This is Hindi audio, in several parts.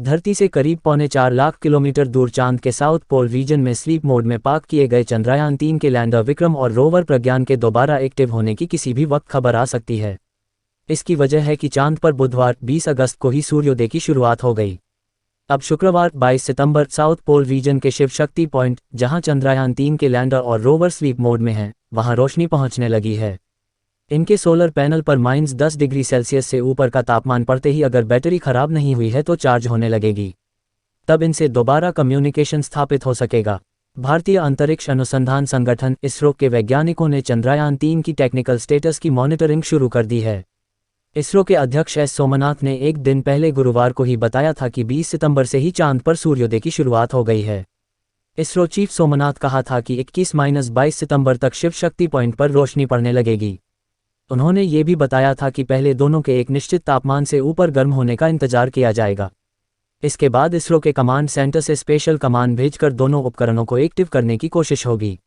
धरती से करीब 4.25 लाख किलोमीटर दूर चांद के साउथ पोल रीजन में स्लीप मोड में पार्क किए गए चंद्रयान-3 के लैंडर विक्रम और रोवर प्रज्ञान के दोबारा एक्टिव होने की किसी भी वक्त खबर आ सकती है। इसकी वजह है कि चांद पर बुधवार 20 अगस्त को ही सूर्योदय की शुरुआत हो गई। अब शुक्रवार 22 सितंबर साउथ पोल रीजन के शिव शक्ति पॉइंट, जहां चंद्रयान-3 के लैंडर और रोवर स्लीप मोड में हैं, वहां रोशनी पहुंचने लगी है। इनके सोलर पैनल पर -10 डिग्री सेल्सियस से ऊपर का तापमान पड़ते ही अगर बैटरी खराब नहीं हुई है तो चार्ज होने लगेगी। तब इनसे दोबारा कम्युनिकेशन स्थापित हो सकेगा। भारतीय अंतरिक्ष अनुसंधान संगठन इसरो के वैज्ञानिकों ने चंद्रयान-3 की टेक्निकल स्टेटस की मॉनिटरिंग शुरू कर दी है। इसरो के अध्यक्ष एस सोमनाथ ने एक दिन पहले गुरुवार को ही बताया था कि 20 सितंबर से ही चांद पर सूर्योदय की शुरुआत हो गई है। इसरो चीफ सोमनाथ कहा था कि 21-22 सितंबर तक शिव शक्ति पॉइंट पर रोशनी पड़ने लगेगी। उन्होंने ये भी बताया था कि पहले दोनों के एक निश्चित तापमान से ऊपर गर्म होने का इंतजार किया जाएगा। इसके बाद इसरो के कमांड सेंटर से स्पेशल कमांड भेजकर दोनों उपकरणों को एक्टिव करने की कोशिश होगी।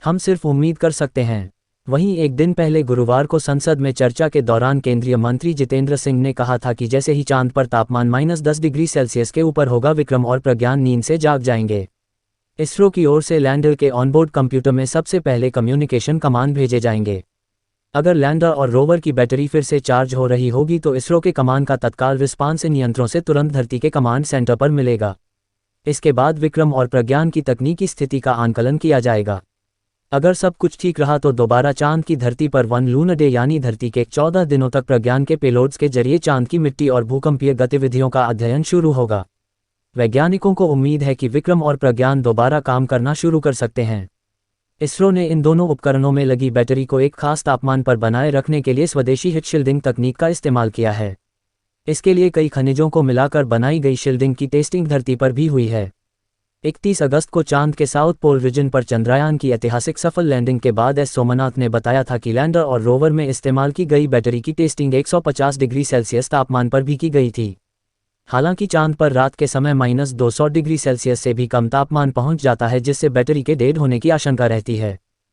हम सिर्फ उम्मीद कर सकते हैं। वहीं एक दिन पहले गुरुवार को संसद में चर्चा के दौरान केंद्रीय मंत्री जितेंद्र सिंह ने कहा था कि जैसे ही चांद पर तापमान -10 डिग्री सेल्सियस के ऊपर होगा, विक्रम और प्रज्ञान नींद से जाग जाएंगे। इसरो की ओर से लैंडर के ऑनबोर्ड कंप्यूटर में सबसे पहले कम्युनिकेशन कमांड भेजे जाएंगे। अगर लैंडर और रोवर की बैटरी फिर से चार्ज हो रही होगी तो इसरो के कमांड का तत्काल रिस्पांस इन यंत्रों से तुरंत धरती के कमांड सेंटर पर मिलेगा। इसके बाद विक्रम और प्रज्ञान की तकनीकी स्थिति का आंकलन किया जाएगा। अगर सब कुछ ठीक रहा तो दोबारा चांद की धरती पर 1 लूनर डे यानी धरती के 14 दिनों तक प्रज्ञान के पेलोड्स के जरिए चांद की मिट्टी और भूकंपीय गतिविधियों का अध्ययन शुरू होगा। वैज्ञानिकों को उम्मीद है कि विक्रम और प्रज्ञान दोबारा काम करना शुरू कर सकते हैं। इसरो ने इन दोनों उपकरणों में लगी बैटरी को एक खास तापमान पर बनाए रखने के लिए स्वदेशी हीट शील्डिंग तकनीक का इस्तेमाल किया है। इसके लिए कई खनिजों को मिलाकर बनाई गई शील्डिंग की टेस्टिंग धरती पर भी हुई है। 31 अगस्त को चांद के साउथ पोल रीजन पर चंद्रयान की ऐतिहासिक सफल लैंडिंग के बाद एस सोमनाथ ने बताया था कि लैंडर और रोवर में इस्तेमाल की गई बैटरी की टेस्टिंग 150 डिग्री सेल्सियस तापमान पर भी की गई थी। हालांकि चांद पर रात के समय -200 डिग्री सेल्सियस से भी कम तापमान पहुंच जाता है, जिससे बैटरी के डेड होने की आशंका रहती है।